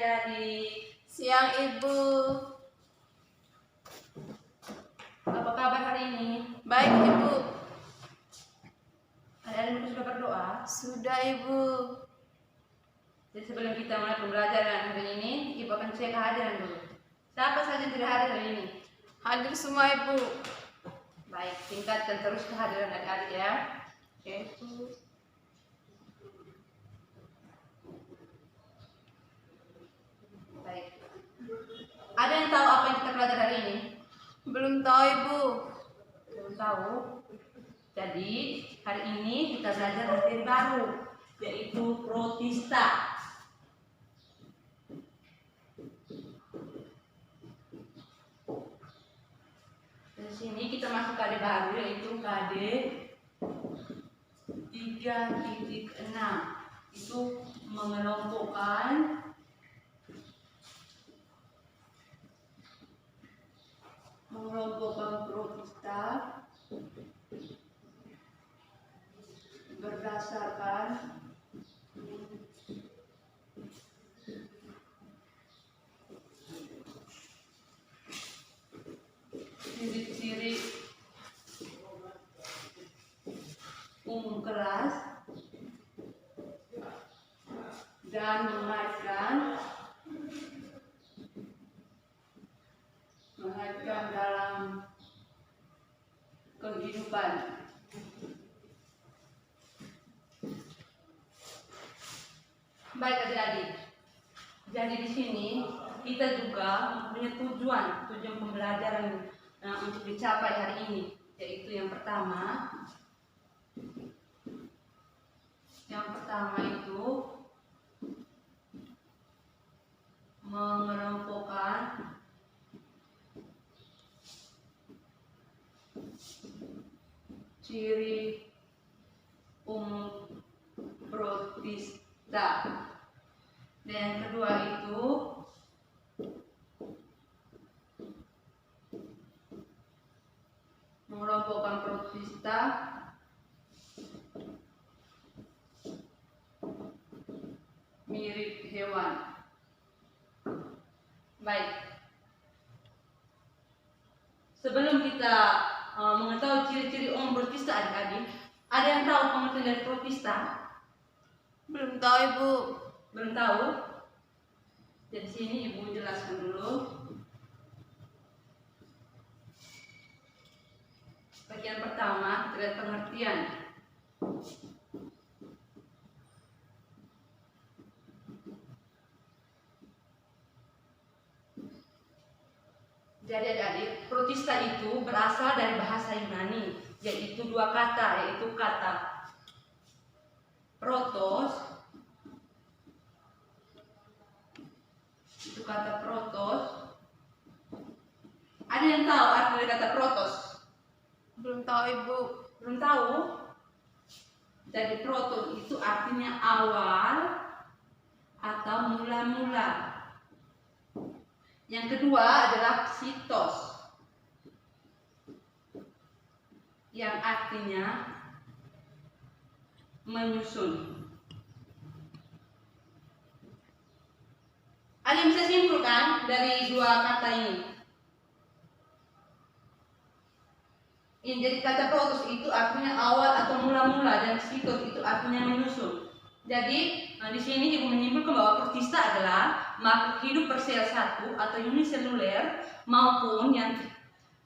adik-adik. Siang Ibu. Apa kabar hari ini? Baik Ibu. Adik-adik sudah berdoa? Sudah Ibu. Jadi sebelum kita mulai pembelajaran hari ini, Ibu akan cek kehadiran dulu. Siapa saja yang tidak hadir hari ini? Hadir semua Ibu. Baik, tingkatkan terus kehadiran adik-adik ya. Oke. Baik. Ada yang tahu apa yang kita pelajari hari ini? Belum tahu Ibu. Belum tahu. Jadi hari ini kita belajar materi baru, yaitu protista. Di sini kita masuk KD baru, yaitu KD 3.6. Itu mengelompokkan protista berdasarkan ciri-ciri umum kelas dan mengaitkan dalam kehidupan. Baik adik-adik. Jadi di sini kita juga punya tujuan pembelajaran untuk dicapai hari ini, yaitu yang pertama itu mengelompokkan ciri umum protista. Dan yang kedua itu mengelompokkan protista mirip hewan. Baik. Sebelum kita mengetahui ciri-ciri umum protista adik-adik, ada yang tahu pengertian dari protista? Belum tahu Ibu. Belum tahu? Jadi sini Ibu jelaskan dulu. Bagian pertama kita lihat pengertian. Jadi adik-adik, protista itu berasal dari bahasa Yunani, yaitu dua kata, yaitu kata protos. Itu kata protos. Ada yang tahu arti dari kata protos? Belum tahu Ibu. Belum tahu? Jadi protos itu artinya awal atau mula-mula. Yang kedua adalah sitos, yang artinya menyusun. Ada yang bisa simpulkan dari dua kata ini? Yang jadi kata protos itu artinya awal atau mula-mula, dan sitos itu artinya menyusun. Jadi di sini Ibu menyimpulkan bahwa protista adalah makhluk hidup bersel satu atau uniseluler maupun yang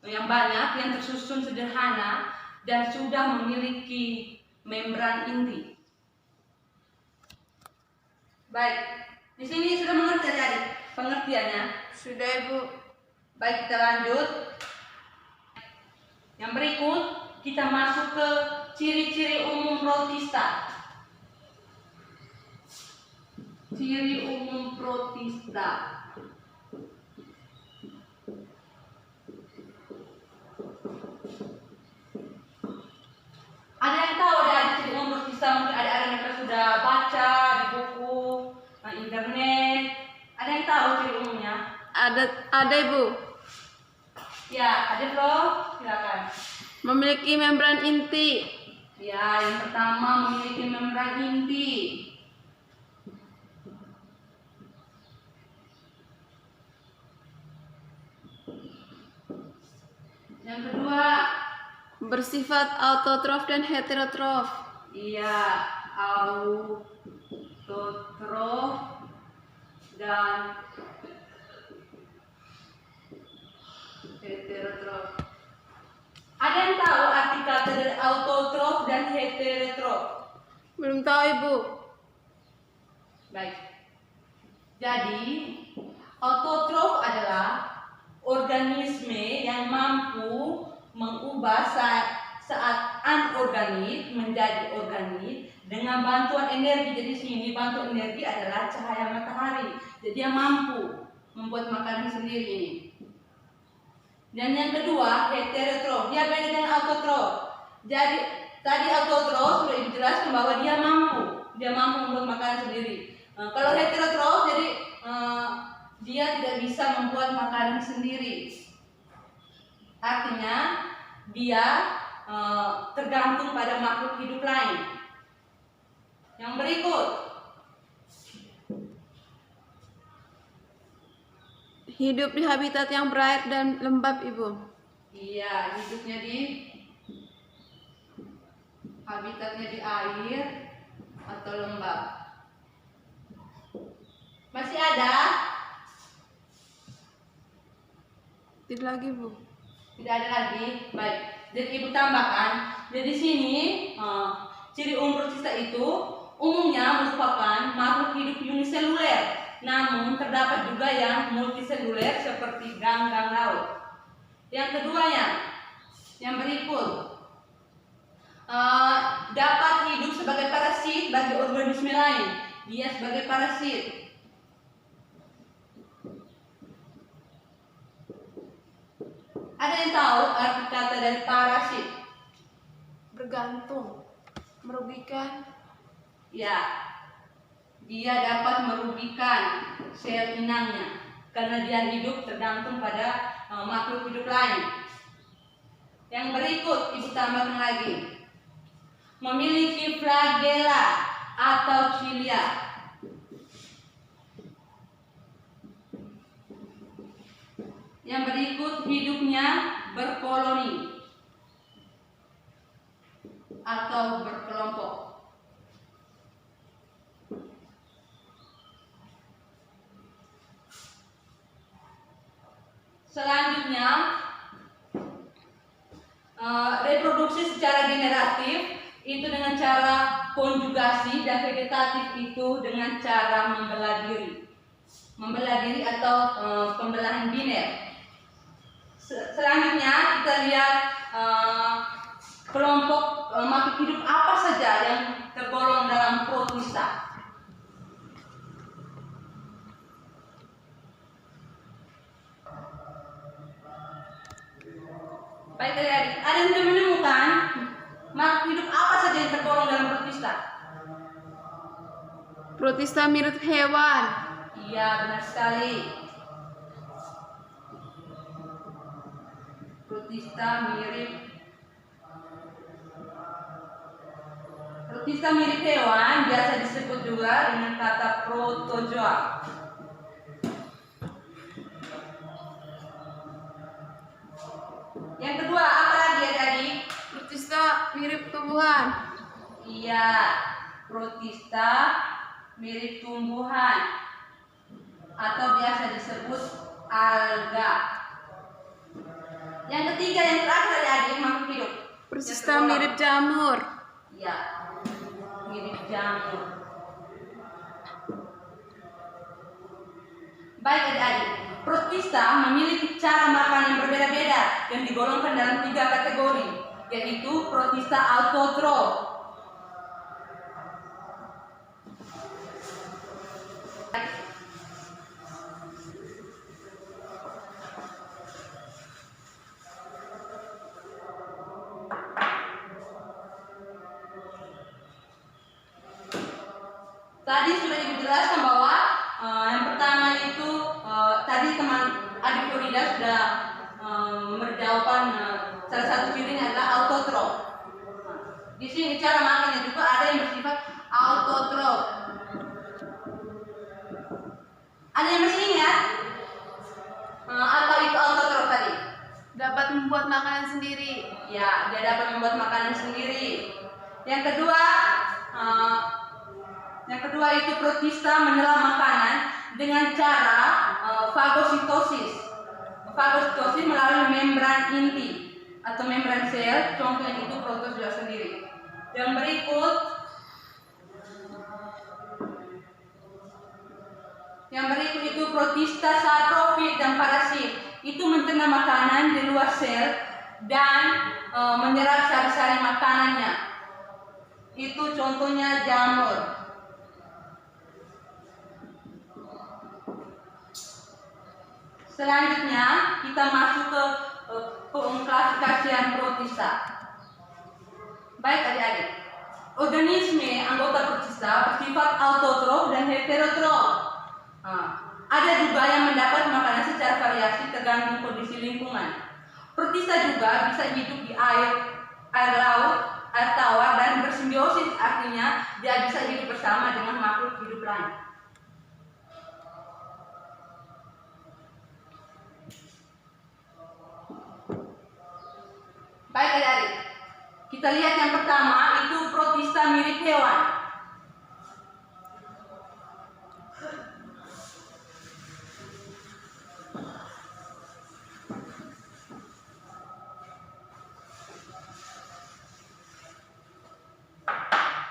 banyak yang tersusun sederhana dan sudah memiliki membran inti. Baik, di sini sudah mengerti adik pengertiannya? Sudah Ibu. Baik, kita lanjut. Yang berikut kita masuk ke ciri-ciri umum protista. Ciri umum protista. Ada yang tahu ada ciri umum protista? Mungkin ada mereka sudah baca di buku internet. Ada yang tahu ciri umumnya? Ada Ibu. Ya, ada loh. Silakan. Memiliki membran inti. Ya, yang pertama memiliki membran inti. Yang kedua, bersifat autotrof dan heterotrof. iya, autotrof dan heterotrof. Ada yang tahu arti kata dari autotrof dan heterotrof? Belum tahu Ibu. Baik. Jadi, autotrof adalah organisme yang mampu mengubah saat anorganik menjadi organik dengan bantuan energi. Jadi sini bantuan energi adalah cahaya matahari. Jadi dia mampu membuat makanan sendiri ini. Dan yang kedua, heterotrof. Dia beda dengan autotrof. Jadi tadi autotrof sudah dijelaskan bahwa dia mampu membuat makanan sendiri. Kalau heterotrof, jadi dia tidak bisa membuat makanan sendiri. Artinya dia tergantung pada makhluk hidup lain. Yang berikut, Hidup di habitat yang berair dan lembab Ibu. iya, hidupnya di habitatnya di air atau lembab. Masih ada? Tidak lagi Bu. Tidak ada lagi. Baik. Jadi Ibu tambahkan. Jadi sini ciri umum protista itu umumnya merupakan makhluk hidup uniseluler. Namun terdapat juga yang multiseluler seperti ganggang laut. Yang keduanya, yang berikut, dapat hidup sebagai parasit bagi organisme lain. Dia sebagai parasit. Ada yang tahu arti kata dari parasit? Bergantung, merugikan. Ya, dia dapat merugikan sel inangnya karena dia hidup tergantung pada makhluk hidup lain. Yang berikut Ibu tambahkan lagi, memiliki flagella atau cilia. Yang berikut hidupnya berkoloni atau berkelompok. Selanjutnya, reproduksi secara generatif itu dengan cara konjugasi dan vegetatif itu dengan cara membelah diri atau pembelahan biner. Selanjutnya kita lihat kelompok makhluk hidup apa saja yang tergolong dalam protista. Baik adik-adik, ada yang sudah menemukan makhluk hidup apa saja yang tergolong dalam protista? Protista mirip hewan. Iya, benar sekali. Protista mirip hewan, biasa disebut juga dengan kata protozoa. Yang kedua, apa lagi adik-adik? Protista mirip tumbuhan. Iya, protista mirip tumbuhan atau biasa disebut alga. Yang ketiga, yang terakhir adik-adik, makhluk hidup. Protista mirip jamur. Iya, mirip jamur. Baik adik-adik, protista memiliki cara makan yang berbeda-beda yang digolongkan dalam 3 kategori, yaitu protista autotrof. Tadi sudah dijelaskan bahwa yang pertama itu tadi teman adik Florida sudah memberi jawaban salah satu cirinya adalah autotrof. Di sini cara makannya juga ada yang bersifat autotrof. Ada yang masih ingat apa itu autotrof tadi? Dapat membuat makanan sendiri. Ya, dia dapat membuat makanan sendiri. Yang kedua itu protista menyerap makanan dengan cara fagositosis. Fagositosis melalui membran inti atau membran sel, contohnya itu protozoa sendiri. Yang berikut itu protista saprofit dan parasit. Itu mencerna makanan di luar sel dan menyerap sari-sari makanannya. Itu contohnya jamur. Selanjutnya kita masuk ke pengklasifikasian protista. Baik adik-adik, organisme anggota protista bersifat autotrof dan heterotrof. Ada juga yang mendapat makanan secara variasi tergantung kondisi lingkungan. Protista juga bisa hidup di air laut, air tawar, dan bersimbiosis, artinya dia bisa hidup bersama dengan makhluk hidup lain. Baik adik-adik, kita lihat yang pertama itu protista mirip hewan.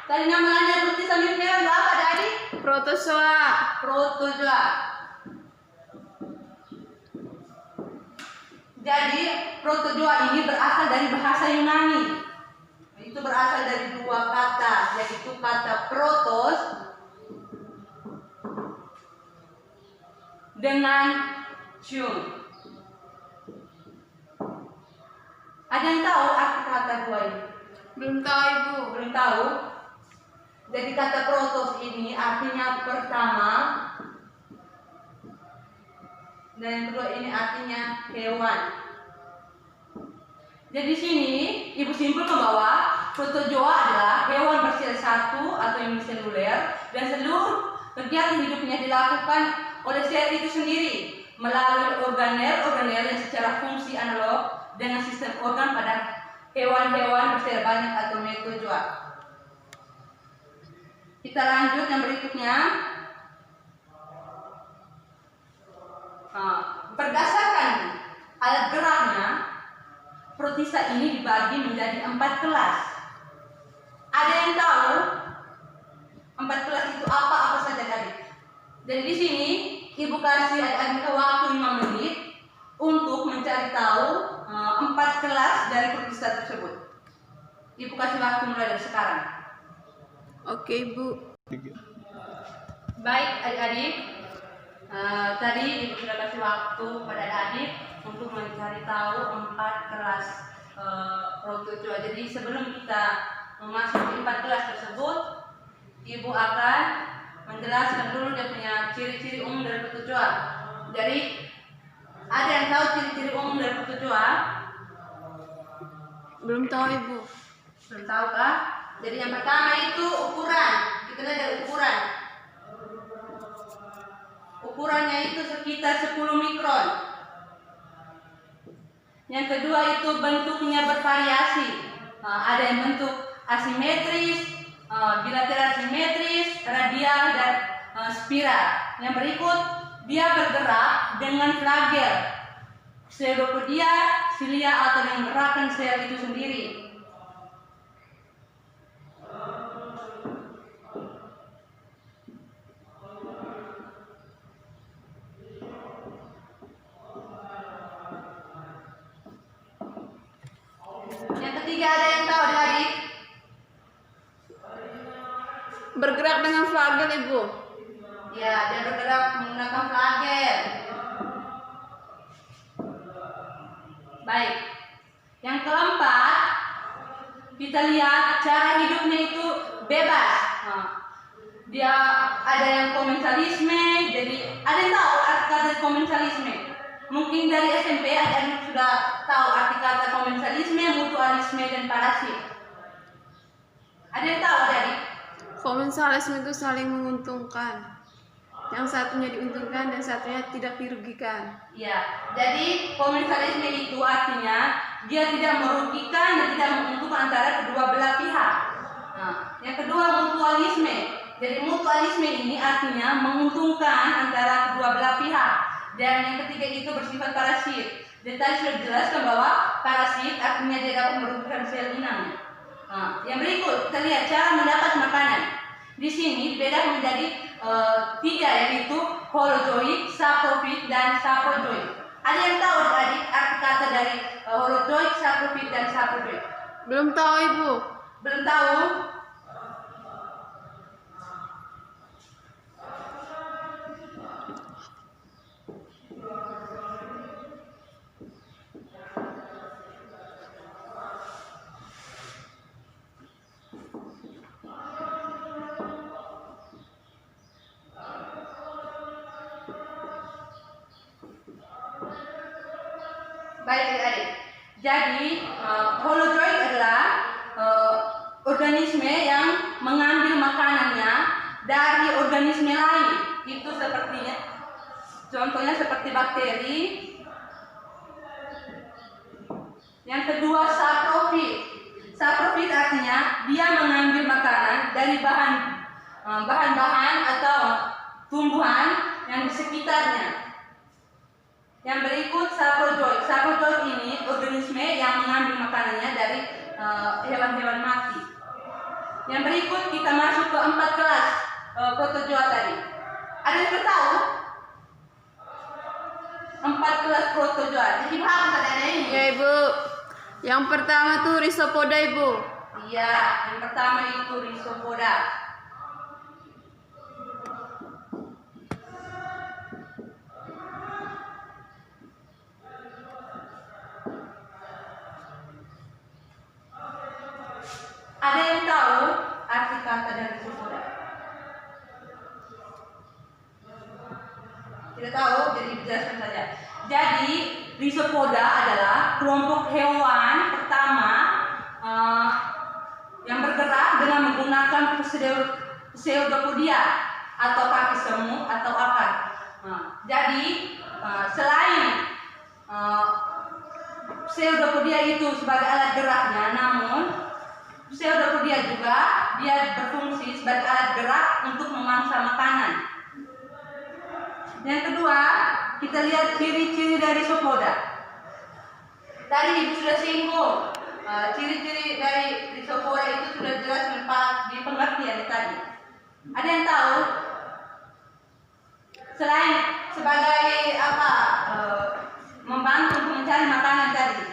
Tadi nama lainnya protista mirip hewan apa adik-adik? Protozoa. Protozoa. Jadi protozoa ini berasal dari bahasa Yunani. Itu berasal dari dua kata, yaitu kata protos dengan zoom. Ada yang tahu arti kata dua ini? Belum tahu Ibu. Belum tahu? Jadi kata protos ini artinya pertama, dan yang kedua ini artinya hewan. Jadi sini Ibu simpulkan bahwa protozoa adalah hewan bersel satu atau uniseluler dan seluruh kegiatan hidupnya dilakukan oleh sel itu sendiri melalui organel yang secara fungsi analog dengan sistem organ pada hewan-hewan bersel banyak atau metozoa. Kita lanjut yang berikutnya. Berdasarkan alat geraknya, protista ini dibagi menjadi 4 kelas. Ada yang tahu 4 kelas itu apa saja tadi? Jadi di sini Ibu kasih adik-adik waktu 5 menit untuk mencari tahu 4 kelas dari protista tersebut. Ibu kasih waktu mulai dari sekarang. Oke Ibu. Baik adik-adik, tadi Ibu sudah kasih waktu pada adik untuk mencari tahu 4 kelas protozoa. Jadi sebelum kita memasuki 4 kelas tersebut, Ibu akan menjelaskan dulu dia punya ciri-ciri umum dari protozoa. Jadi ada yang tahu ciri-ciri umum dari protozoa? Belum tahu Ibu. Belum tahu kah? Jadi yang pertama itu ukuran. Kita lihat dari ukuran. Ukurannya itu sekitar 10 mikron. Yang kedua itu bentuknya bervariasi. Ada yang bentuk asimetris, bilateral simetris, radial, dan spiral. Yang berikut dia bergerak dengan flagel, pseudopodia, silia atau dengan gerakan sel itu sendiri. Yang ketiga ada yang tahu adik-adik? Bergerak dengan flagel Ibu. Ya, dia bergerak menggunakan flagel. Baik. Yang keempat, kita lihat cara hidupnya itu bebas. Dia ada yang komensalisme. Jadi ada yang tahu arti kata komensalisme? Mungkin dari SMP ada yang sudah tahu arti kata komensalisme, mutualisme, dan parasit. Ada yang tahu adik? Komensalisme itu saling menguntungkan. Yang satunya diuntungkan dan satunya tidak dirugikan. Ya, jadi komensalisme itu artinya dia tidak merugikan dan tidak menguntungkan antara kedua belah pihak. Nah, yang kedua mutualisme. Jadi mutualisme ini artinya menguntungkan antara kedua belah pihak. Dan yang ketiga itu bersifat parasit. Dan tadi sudah dijelaskan bahwa parasit artinya dia dapat merugikan sel inangnya. Nah, yang berikut kita lihat cara mendapat makanan. Di sini dibedakan menjadi tiga, yaitu holozoik, saprofit, dan saprozoik. Ada yang tahu adik arti kata dari holozoik, saprofit, dan saprozoik? Belum tahu Ibu. Belum tahu? Baik adik. Jadi holozoik adalah organisme yang mengambil makanannya dari organisme lain. Itu sepertinya, contohnya seperti bakteri. Yang kedua saprofit. Saprofit artinya dia mengambil makanan dari bahan-bahan atau tumbuhan yang di sekitarnya. Yang berikut saprozoik. Saprozoik ini organisme yang mengambil makanannya dari hewan-hewan mati. Yang berikut kita masuk ke 4 kelas protozoa tadi. Ada yang sudah tahu? 4 kelas protozoa. Jadi paham tadi ini? Ya Ibu. Yang pertama tuh Rhizopoda Ibu. Iya, yang pertama itu Rhizopoda. Ada yang tahu arti kata dari Rhizopoda? Tidak tahu, jadi dijelaskan saja. Jadi Rhizopoda adalah kelompok hewan pertama yang bergerak dengan menggunakan pseudopodia atau kaki semut atau akar. Jadi selain pseudopodia itu sebagai alat geraknya, namun pseudopodia juga dia berfungsi sebagai alat gerak untuk memangsa makanan. Yang kedua, kita lihat ciri-ciri dari Rhizopoda. Tadi Ibu sudah singgung, ciri-ciri dari Rhizopoda itu sudah jelas di pengertian tadi. Ada yang tahu? Selain sebagai apa, membantu untuk mencari makanan tadi.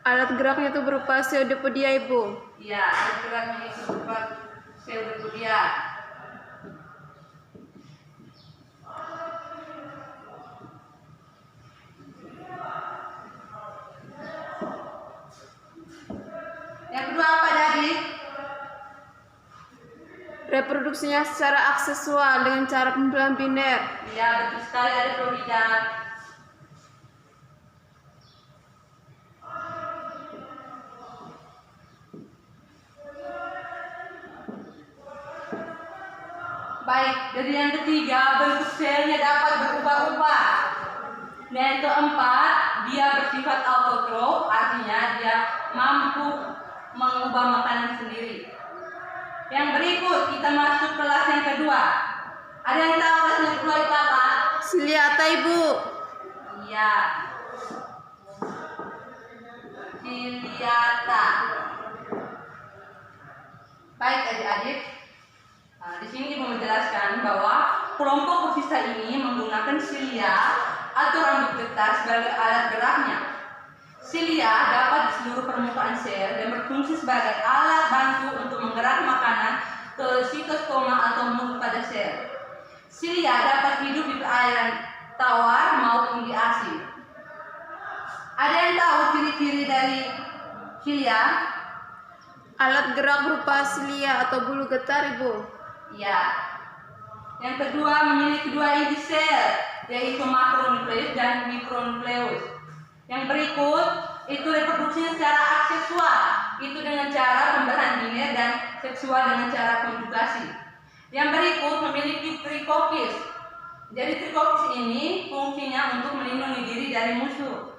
Alat geraknya itu berupa pseudopodia Ibu. Iya, alat geraknya itu berupa pseudopodia. Yang kedua apa tadi? Reproduksinya secara aksesual dengan cara pembelahan biner. Iya, betul sekali, ada Florida. Baik, jadi yang ketiga, bentuk selnya dapat berubah-ubah. Dan yang keempat, dia bersifat autotrof, artinya dia mampu mengubah makanan sendiri. Yang berikut, kita masuk kelas yang kedua. Ada yang tahu kelas yang kedua itu apa? Ciliata Ibu. Iya. Ciliata. Baik adik-adik. Di sini Ibu menjelaskan bahwa kelompok Ursiza ini menggunakan silia atau rambut getah sebagai alat geraknya. Silia dapat di seluruh permukaan sel dan berfungsi sebagai alat bantu untuk menggerak makanan ke sitostoma atau mulut pada sel. Silia dapat hidup di perairan tawar maupun di asin. Ada yang tahu ciri-ciri dari silia? Alat gerak berupa silia atau bulu getar Ibu. Ya. Yang kedua memiliki 2 inti sel, yaitu makronukleus dan mikronukleus. Yang berikut itu reproduksinya secara aksesual, itu dengan cara pembelahan biner dan seksual dengan cara konjugasi. Yang berikut memiliki trikokis. Jadi trikokis ini fungsinya untuk melindungi diri dari musuh.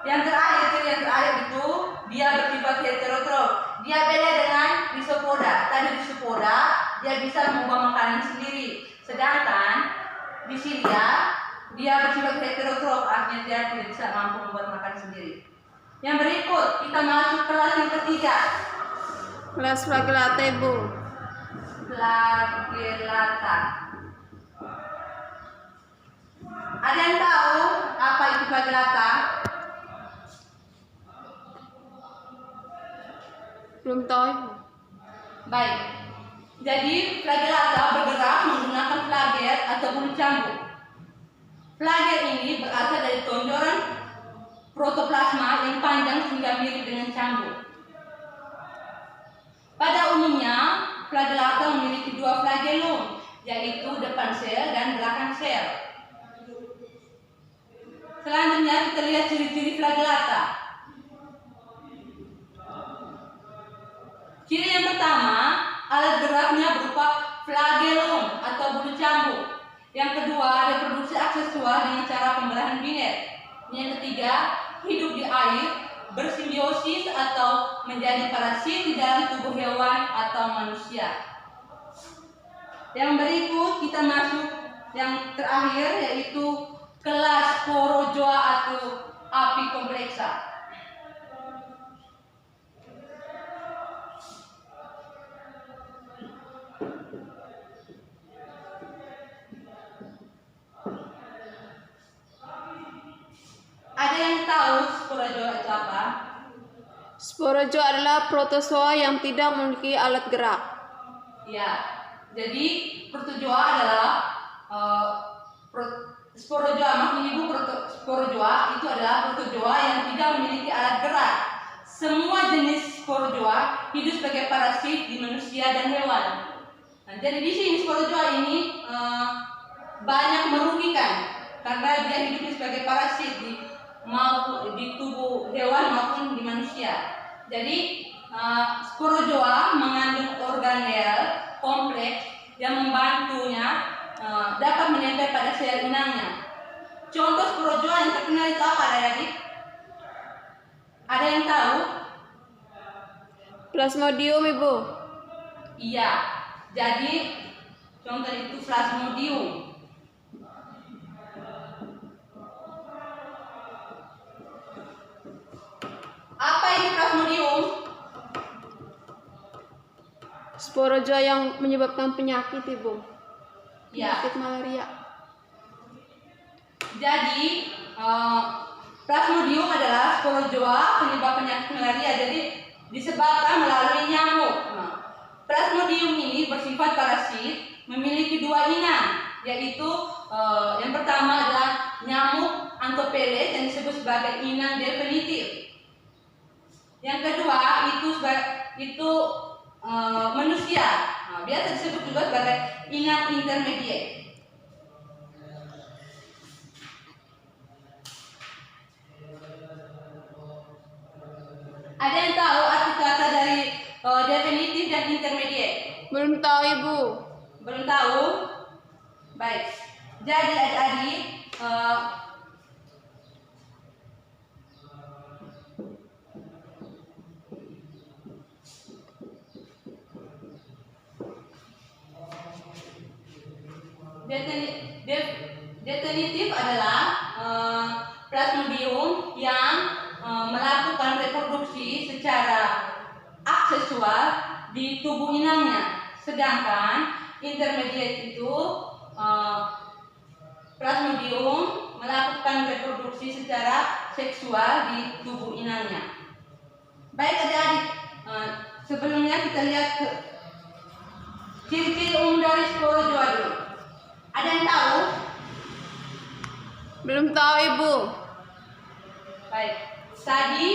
Yang terakhir itu dia bersifat heterotrof. Dia beda dengan Rhizopoda. Tadi Rhizopoda dia bisa mengubah makanan sendiri. Sedangkan Basilia dia bersifat heterotrof, artinya dia tidak bisa mampu membuat makanan sendiri. Yang berikut kita masuk kelas yang ketiga. Kelas flagellata, Ibu. Flagellata. Ada yang tahu apa itu flagellata? Belum tahu, Ibu. Baik. Jadi flagellata bergerak menggunakan flagel atau bulu cambuk. Flagel ini berasal dari tonjoran protoplasma yang panjang sehingga mirip dengan cambuk. Pada umumnya, flagellata memiliki dua flagellum, yaitu depan sel dan belakang sel. Selanjutnya kita lihat ciri-ciri flagellata. Ciri yang pertama, alat geraknya berupa flagellum atau bulu cambuk. Yang kedua, reproduksi aksesual dengan cara pembelahan binet. Yang ketiga, hidup di air, bersimbiosis atau menjadi parasit di dalam tubuh hewan atau manusia. Yang berikut kita masuk yang terakhir, yaitu kelas Sporozoa atau apikompleksa. Ada yang tahu sporozoa itu apa? Sporozoa adalah protozoa yang tidak memiliki alat gerak. Ya, jadi protozoa adalah sporozoa. Maksudnya Ibu, sporozoa itu adalah protozoa yang tidak memiliki alat gerak. Semua jenis sporozoa hidup sebagai parasit di manusia dan hewan. Nah, jadi di sini sporozoa ini banyak merugikan karena dia hidup sebagai parasit maupun di tubuh hewan maupun di manusia. Jadi sporozoa mengandung organel kompleks yang membantunya dapat menempel pada sel inangnya. Contoh sporozoa yang terkenal itu apa, adik-adik? Ada yang tahu? Plasmodium, Ibu. Iya. Jadi contoh itu Plasmodium. Apa itu Plasmodium? Sporozoa yang menyebabkan penyakit, Ibu. Ya. Penyakit malaria. Jadi Plasmodium adalah sporozoa penyebab penyakit malaria. Jadi disebabkan melalui nyamuk. Plasmodium ini bersifat parasit, memiliki dua inang, yaitu yang pertama adalah nyamuk Anthopeles yang disebut sebagai inang definitif. Yang kedua itu manusia, biasa disebut juga sebagai inang intermediate. Ada yang tahu arti kata dari definitif dan intermediate? Belum tahu, Ibu. Belum tahu? Baik. Jadi adik-adik, definitif adalah Plasmodium yang melakukan reproduksi secara aksesual di tubuh inangnya. Sedangkan intermediate itu Plasmodium melakukan reproduksi secara seksual di tubuh inangnya. Baik adik-adik, sebelumnya kita lihat ciri-ciri umum dari sporozoa dulu. Ada yang tahu? Belum tahu, Ibu. Baik, tadi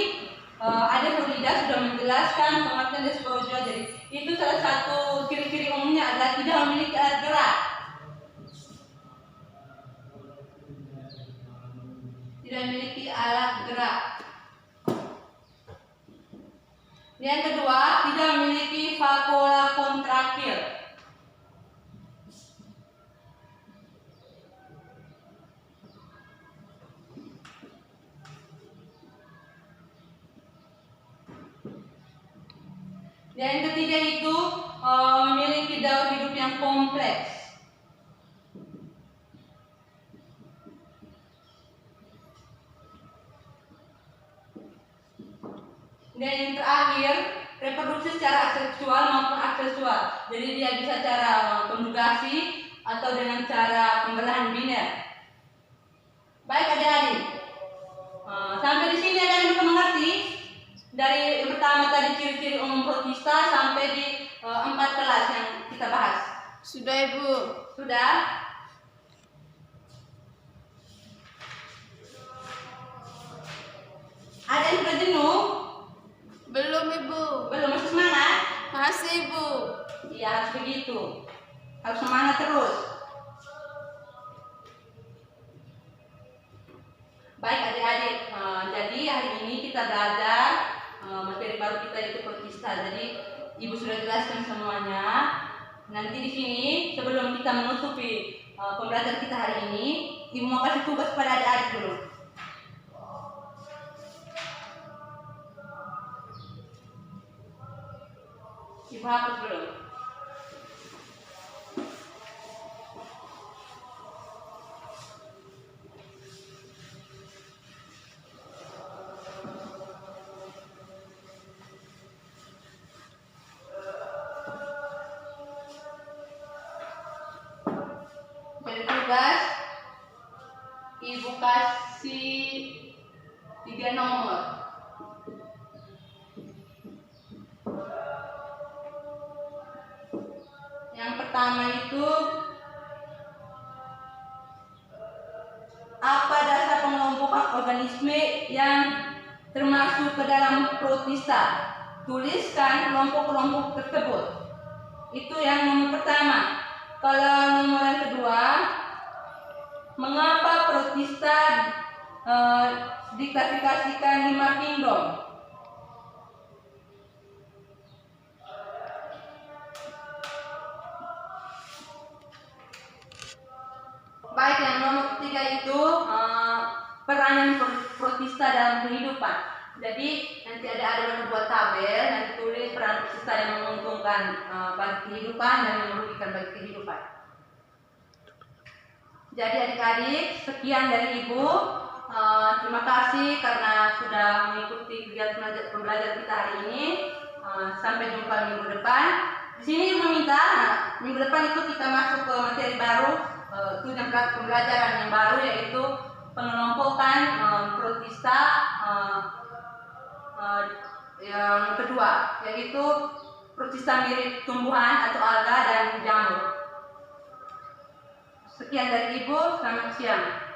ada Frida sudah menjelaskan pengertian dari sporozoa. Jadi itu salah satu ciri-ciri umumnya adalah tidak memiliki alat gerak. Tidak memiliki alat gerak. Yang kedua, tidak memiliki vakuola kontraktil. Dan yang ketiga itu memiliki daur hidup yang kompleks. Dan yang terakhir, reproduksi secara aseksual maupun aksesual. Jadi dia bisa cara konjugasi atau dengan cara pembelahan biner. Baik adik-adik, sampai di sini adik-adik bisa mengerti dari yang pertama tadi ciri-ciri umum protista sampai di 4 kelas yang kita bahas. Sudah Ibu. Sudah? Ada yang sudah jenuh? Belum Ibu. Belum, masih semangat? Masih Ibu. Iya, harus begitu. Harus semangat terus. Baik adik-adik, jadi hari ini kita belajar materi baru kita itu protista. Jadi Ibu sudah jelaskan semuanya. Nanti di sini sebelum kita menutupi pembelajaran kita hari ini, Ibu mau kasih tugas pada adik-adik dulu. Ibu hapus dulu. Jadi tugas Ibu kasih 3 nomor. Yang pertama itu, apa dasar pengelompokan organisme yang termasuk ke dalam protista? Tuliskan kelompok-kelompok tersebut. Itu yang nomor pertama. Kalau nomor yang kedua, mengapa protista diklasifikasikan 5 kingdom? Baik, yang nomor ketiga itu peranan protista dalam kehidupan. Jadi nanti ada membuat tabel, nanti tulis peran protista yang menguntungkan bagi kehidupan dan yang merugikan bagi kehidupan. Jadi adik-adik, sekian dari Ibu. Terima kasih karena sudah mengikuti kegiatan pembelajaran kita hari ini. Sampai jumpa minggu depan. Di sini Ibu minta minggu depan itu kita masuk ke materi baru, tujuan pembelajaran yang baru, yaitu pengelompokan protista yang kedua, yaitu protista mirip tumbuhan atau alga dan jamur. Sekian dari Ibu, selamat siang.